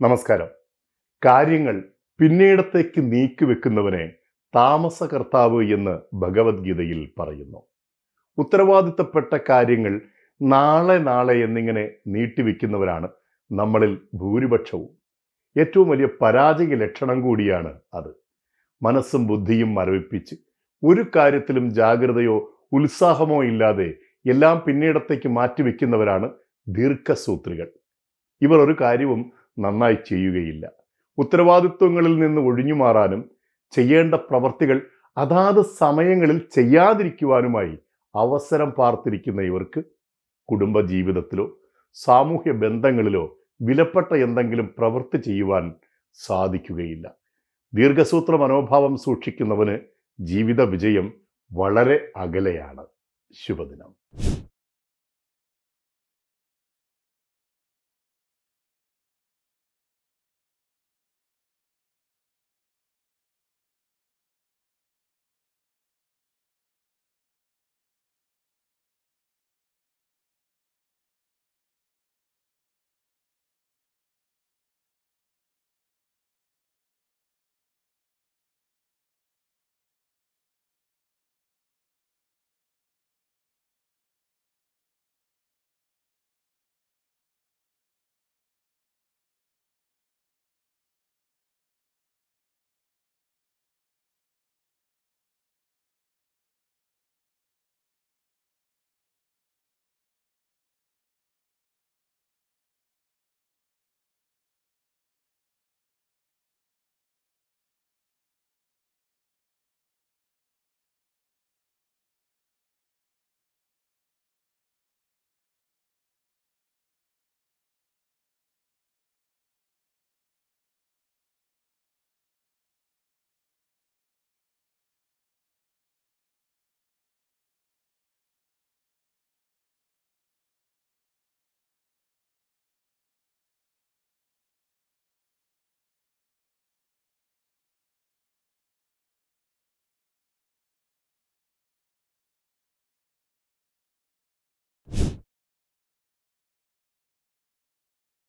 നമസ്കാരം. കാര്യങ്ങൾ പിന്നീടത്തേക്ക് നീക്കിവെക്കുന്നവനെ താമസകർത്താവ് എന്ന് ഭഗവത്ഗീതയിൽ പറയുന്നു. ഉത്തരവാദിത്തപ്പെട്ട കാര്യങ്ങൾ നാളെ എന്നിങ്ങനെ നീട്ടിവെക്കുന്നവരാണ് നമ്മളിൽ ഭൂരിപക്ഷവും. ഏറ്റവും വലിയ പരാജയ ലക്ഷണം കൂടിയാണ് അത്. മനസ്സും ബുദ്ധിയും മരവിപ്പിച്ച് ഒരു കാര്യത്തിലും ജാഗ്രതയോ ഉത്സാഹമോ ഇല്ലാതെ എല്ലാം പിന്നീടത്തേക്ക് മാറ്റിവെക്കുന്നവരാണ് ദീർഘസൂത്രികൾ. ഇവർ ഒരു കാര്യവും നന്നായി ചെയ്യുകയില്ല. ഉത്തരവാദിത്വങ്ങളിൽ നിന്ന് ഒഴിഞ്ഞു മാറാനും ചെയ്യേണ്ട പ്രവർത്തികൾ അതാത് സമയങ്ങളിൽ ചെയ്യാതിരിക്കുവാനുമായി അവസരം പാർത്തിരിക്കുന്ന ഇവർക്ക് കുടുംബജീവിതത്തിലോ സാമൂഹ്യ ബന്ധങ്ങളിലോ വിലപ്പെട്ട എന്തെങ്കിലും പ്രവൃത്തി ചെയ്യുവാൻ സാധിക്കുകയില്ല. ദീർഘസൂത്ര മനോഭാവം സൂക്ഷിക്കുന്നവന് ജീവിത വിജയം വളരെ അകലെയാണ്. ശുഭദിനം.